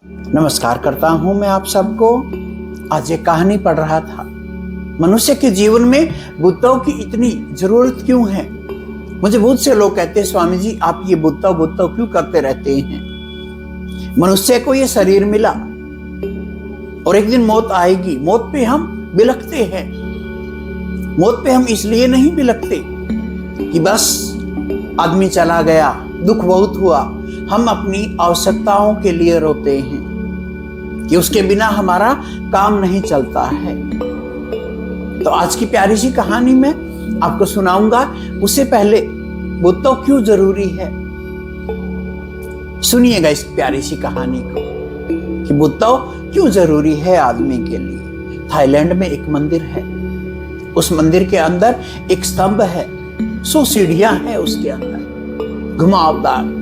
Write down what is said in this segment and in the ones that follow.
नमस्कार करता हूं मैं आप सबको। आज एक कहानी पढ़ रहा था, मनुष्य के जीवन में बुद्धों की इतनी जरूरत क्यों है। मुझे बहुत से लोग कहते हैं, स्वामी जी आप ये बुद्धौ क्यों करते रहते हैं। मनुष्य को ये शरीर मिला और एक दिन मौत आएगी। मौत पे हम बिलखते हैं। मौत पे हम इसलिए नहीं बिलखते कि बस आदमी चला गया, दुख बहुत हुआ। हम अपनी आवश्यकताओं के लिए रोते हैं कि उसके बिना हमारा काम नहीं चलता है। तो आज की प्यारी सी कहानी मैं आपको सुनाऊंगा। उससे पहले बुद्धौ क्यों जरूरी है, सुनिएगा इस प्यारी सी कहानी को कि बुद्धौ क्यों जरूरी है आदमी के लिए। थाईलैंड में एक मंदिर है। उस मंदिर के अंदर एक स्तंभ है, 100 सीढ़ियां हैं उसके अंदर, घुमावदार।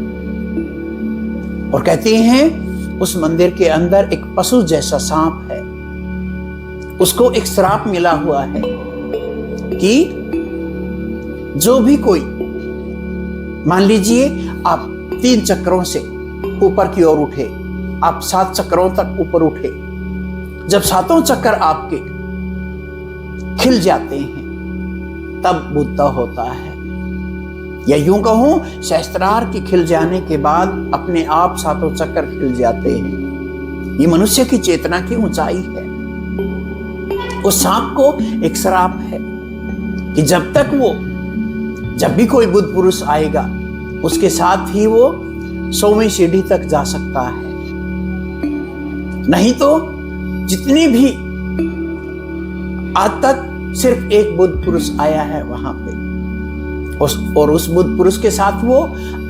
और कहते हैं उस मंदिर के अंदर एक पशु जैसा सांप है। उसको एक श्राप मिला हुआ है कि जो भी कोई, मान लीजिए आप 3 चक्रों से ऊपर की ओर उठे, आप 7 चक्रों तक ऊपर उठे, जब 7वां चक्कर आपके खिल जाते हैं तब बुद्धौ होता है। या यूं कहूं, सहस्त्रार के खिल जाने के बाद अपने आप 7 चक्कर खिल जाते हैं। ये मनुष्य की चेतना की ऊंचाई है। उस सांप को एक श्राप है कि जब भी कोई बुद्ध पुरुष आएगा उसके साथ ही वो 100वीं सीढ़ी तक जा सकता है। नहीं तो जितनी भी आज तक सिर्फ एक बुद्ध पुरुष आया है वहां पे, और उस बुद्ध पुरुष के साथ वो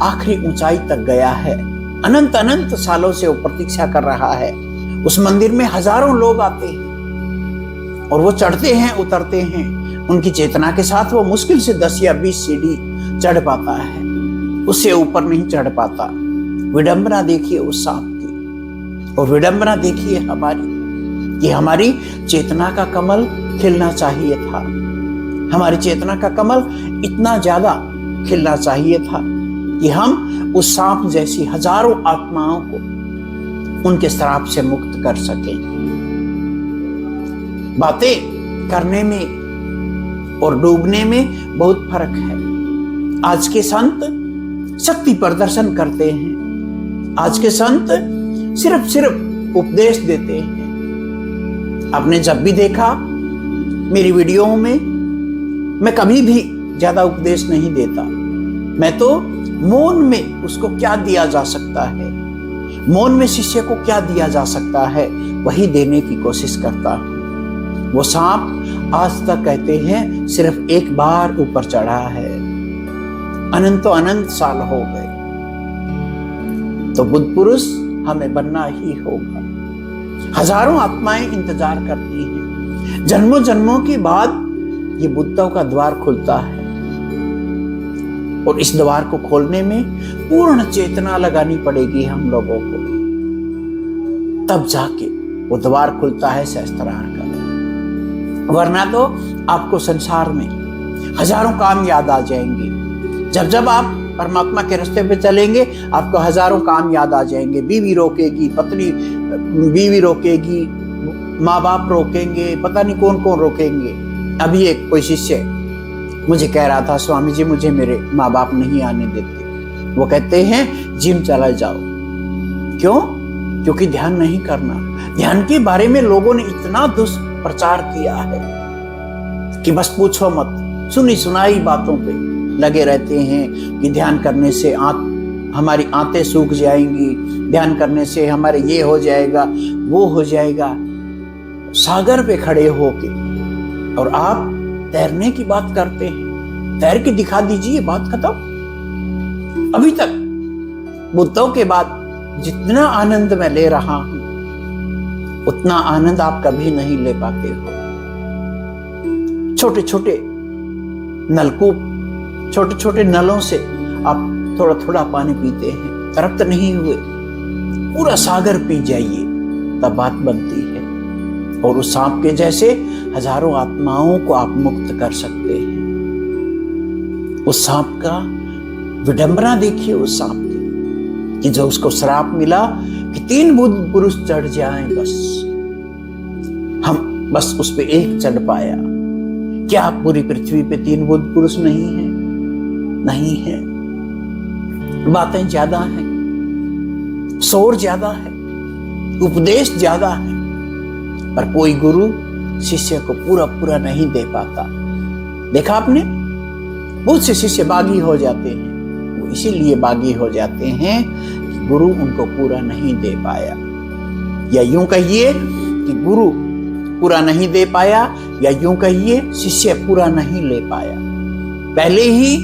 आखिरी ऊंचाई तक गया है। अनंत सालों से वो प्रतीक्षा कर रहा है। उस मंदिर में हजारों लोग आते हैं और वो चढ़ते हैं, उतरते हैं। उनकी चेतना के साथ वो मुश्किल से 10 या 20 सीढ़ी चढ़ पाता है, उससे ऊपर नहीं चढ़ पाता। विडंबना देखिए उस सांप की, और विडंबना देखिए हमारी, कि हमारी चेतना का कमल खिलना चाहिए था। हमारी चेतना का कमल इतना ज्यादा खिलना चाहिए था कि हम उस सांप जैसी हजारों आत्माओं को उनके श्राप से मुक्त कर सकें। बातें करने में और डूबने में बहुत फर्क है। आज के संत शक्ति प्रदर्शन करते हैं। आज के संत सिर्फ उपदेश देते हैं। आपने जब भी देखा मेरी वीडियो में, मैं कभी भी ज्यादा उपदेश नहीं देता। मैं तो मौन में उसको क्या दिया जा सकता है, मौन में शिष्य को क्या दिया जा सकता है, वही देने की कोशिश करता हूं। वो सांप आज तक कहते हैं सिर्फ एक बार ऊपर चढ़ा है, अनंत साल हो गए। तो बुद्ध पुरुष हमें बनना ही होगा। हजारों आत्माएं इंतजार करती हैं। जन्मों जन्मों के बाद ये बुद्धौ का द्वार खुलता है, और इस द्वार को खोलने में पूर्ण चेतना लगानी पड़ेगी हम लोगों को, तब जाके वो द्वार खुलता है सहस्त्रार का। वरना तो आपको संसार में हजारों काम याद आ जाएंगे। जब आप परमात्मा के रास्ते पे चलेंगे आपको हजारों काम याद आ जाएंगे। बीवी रोकेगी, पत्नी बीवी रोकेगी, माँ बाप रोकेंगे, पता नहीं कौन कौन रोकेंगे। अभी एक कोई शिष्य मुझे कह रहा था, स्वामी जी मुझे मेरे माँ बाप नहीं आने देते। वो कहते हैं जिम चला जाओ। क्यों? क्योंकि ध्यान नहीं करना। ध्यान के बारे में लोगों ने इतना दुष्प्रचार किया है कि बस पूछो मत। सुनी सुनाई बातों पे लगे रहते हैं कि ध्यान करने से हमारी आंतें सूख जाएंगी, ध्यान करने से हमारे ये हो जाएगा, वो हो जाएगा। सागर पे खड़े होके और आप तैरने की बात करते हैं। तैर के दिखा दीजिए, बात खत्म। अभी तक बुद्धौ के बाद जितना आनंद मैं ले रहा हूं उतना आनंद आप कभी नहीं ले पाते हो। छोटे छोटे नलकूप, छोटे छोटे नलों से आप थोड़ा थोड़ा पानी पीते हैं, तृप्त नहीं हुए, पूरा सागर पी जाइए, तब बात बनती है। और उस सांप के जैसे हजारों आत्माओं को आप मुक्त कर सकते हैं। उस सांप का विडंबना देखिए उस सांप की, कि जो उसको श्राप मिला कि 3 बुद्ध पुरुष चढ़ जाएं, बस उस पे एक चढ़ पाया। क्या पूरी पृथ्वी पे 3 बुद्ध पुरुष नहीं है? नहीं है। बातें ज्यादा हैं, शोर ज्यादा है, उपदेश ज्यादा है, पर कोई गुरु शिष्य को पूरा पूरा नहीं दे पाता। देखा आपने, बहुत से शिष्य बागी हो जाते हैं। वो इसीलिए बागी हो जाते हैं कि गुरु उनको पूरा नहीं दे पाया, या यूं कहिए कि गुरु पूरा नहीं दे पाया, या यूं कहिए शिष्य पूरा नहीं ले पाया। पहले ही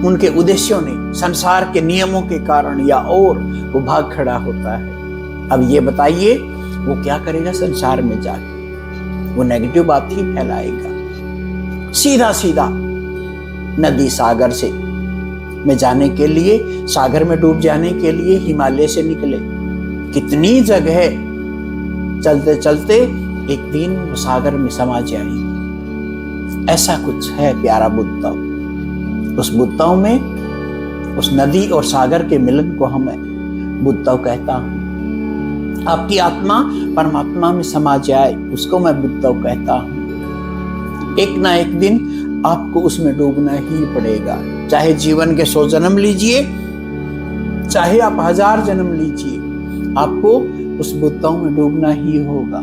उनके उद्देश्यों ने संसार के नियमों के कारण या और वो भाग खड़ा होता है। अब ये बताइए वो क्या करेगा संसार में जाके? वो नेगेटिव बात ही फैलाएगा। सीधा सीधा नदी सागर से में जाने के लिए, सागर में डूब जाने के लिए हिमालय से निकले। कितनी जगह चलते चलते एक दिन वो सागर में समा जाएगी। ऐसा कुछ है प्यारा बुद्धव। उस बुद्धव में, उस नदी और सागर के मिलन को हमें बुद्धव कहता हूं। आपकी आत्मा परमात्मा में समा जाए, उसको मैं बुद्धव कहता हूं। एक ना एक दिन आपको उसमें डूबना ही पड़ेगा। चाहे जीवन के 100 जन्म लीजिए, चाहे आप 1000 जन्म लीजिए, आपको उस बुद्धव में डूबना ही होगा।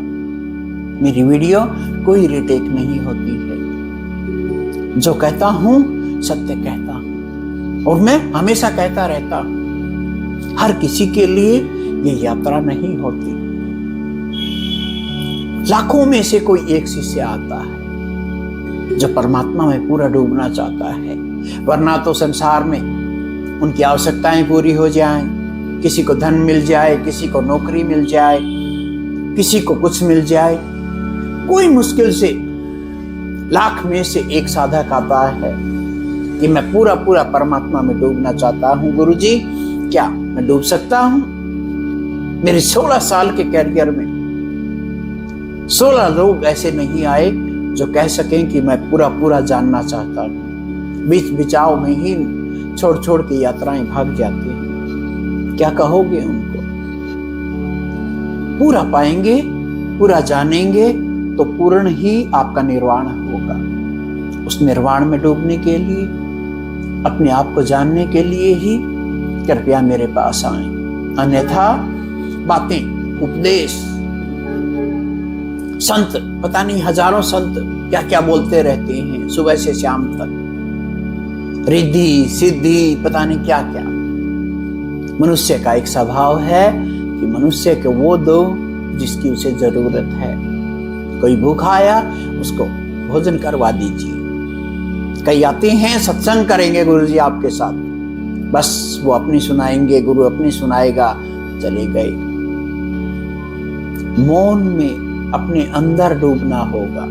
मेरी वीडियो कोई रिटेक नहीं होती है। जो कहता हूं सत्य कहता हूं, और मैं हमेशा कहता रहता हूं। हर किसी के लिए ये यात्रा नहीं होती। लाखों में से कोई एक शिष्य आता है जो परमात्मा में पूरा डूबना चाहता है, वरना तो संसार में उनकी आवश्यकताएं पूरी हो जाएं, किसी को धन मिल जाए, किसी को नौकरी मिल जाए, किसी को कुछ मिल जाए। कोई मुश्किल से लाख में से एक साधक आता है कि मैं पूरा पूरा परमात्मा में डूबना चाहता हूं। गुरुजी, क्या मैं डूब सकता हूं? मेरे 16 साल के कैरियर में 16 लोग ऐसे नहीं आए जो कह सकें कि मैं पूरा पूरा जानना चाहता हूं। बीच बिचाव में ही छोड़ छोड़ के यात्राएं भाग जाती हैं। क्या कहोगे उनको? पूरा पाएंगे, पूरा जानेंगे तो पूर्ण ही आपका निर्वाण होगा। उस निर्वाण में डूबने के लिए, अपने आप को जानने के लिए ही कृपया मेरे पास आएं। अन्यथा बातें, उपदेश, संत, पता नहीं हजारों संत क्या क्या बोलते रहते हैं सुबह से शाम तक। रिद्धि सिद्धि, पता नहीं क्या क्या। मनुष्य का एक स्वभाव है कि मनुष्य को वो दो जिसकी उसे जरूरत है। कोई भूखा आया, उसको भोजन करवा दीजिए। कई आते हैं सत्संग करेंगे गुरुजी आपके साथ, बस वो अपनी सुनाएंगे, गुरु अपनी सुनाएगा, चले गए। मौन में अपने अंदर डूबना होगा,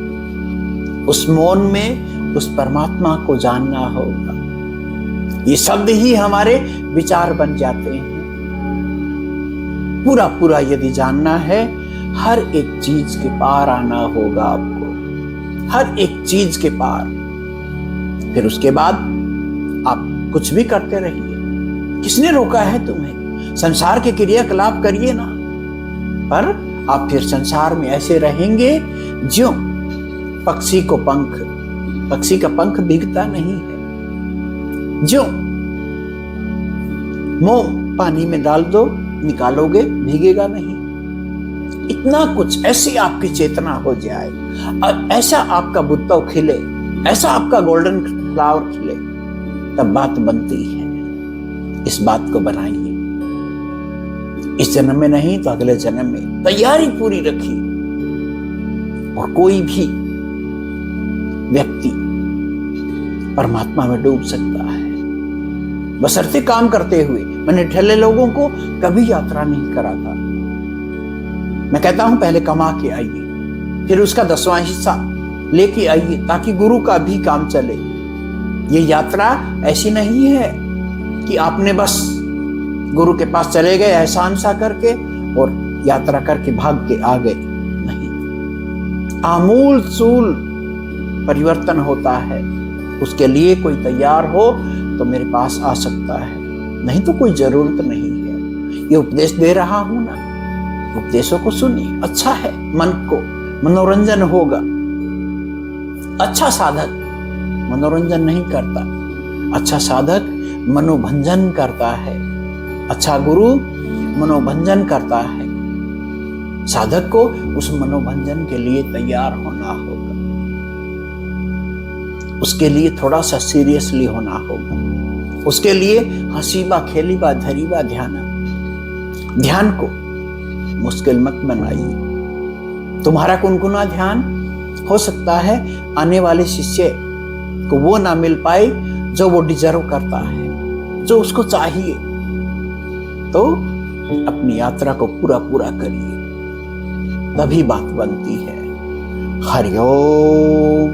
उस मौन में उस परमात्मा को जानना होगा। ये शब्द ही हमारे विचार बन जाते हैं। पूरा पूरा यदि जानना है, हर एक चीज के पार आना होगा आपको, हर एक चीज के पार। फिर उसके बाद आप कुछ भी करते रहिए। किसने रोका है तुम्हें? संसार के क्रियाकलाप करिए ना, पर आप फिर संसार में ऐसे रहेंगे ज्यों पक्षी को पंख, पक्षी का पंख भीगता नहीं है। ज्यों मोम पानी में डाल दो, निकालोगे, भीगेगा नहीं। इतना कुछ ऐसी आपकी चेतना हो जाए और ऐसा आपका बुद्धव खिले, ऐसा आपका गोल्डन फ्लावर खिले, तब बात बनती है। इस बात को बनाइए। इस जन्म में नहीं तो अगले जन्म में तैयारी पूरी रखिए। और कोई भी व्यक्ति परमात्मा में डूब सकता है, बशर्ते काम करते हुए। मैंने ठल्ले लोगों को कभी यात्रा नहीं कराता। मैं कहता हूं पहले कमा के आइए, फिर उसका 10वां हिस्सा लेके आइए, ताकि गुरु का भी काम चले। ये यात्रा ऐसी नहीं है कि आपने बस गुरु के पास चले गए एहसान सा करके और यात्रा करके भाग के आ गए। नहीं, आमूल चूल परिवर्तन होता है। उसके लिए कोई तैयार हो तो मेरे पास आ सकता है, नहीं तो कोई जरूरत नहीं है। ये उपदेश दे रहा हूं ना, उपदेशों को सुनिए। अच्छा है, मन को मनोरंजन होगा। अच्छा साधक मनोरंजन नहीं करता, अच्छा साधक मनोभंजन करता है। अच्छा गुरु मनोभंजन करता है। साधक को उस मनोभंजन के लिए तैयार होना होगा, उसके लिए थोड़ा सा सीरियसली होना होगा, उसके लिए हंसीबा खेलीबा धरीबा ध्यान को मुश्किल मत बनाइए। तुम्हारा कुनकुना ध्यान हो सकता है आने वाले शिष्य को वो ना मिल पाए जो वो डिजर्व करता है, जो उसको चाहिए। तो अपनी यात्रा को पूरा करिए, तभी बात बनती है। हरिओम।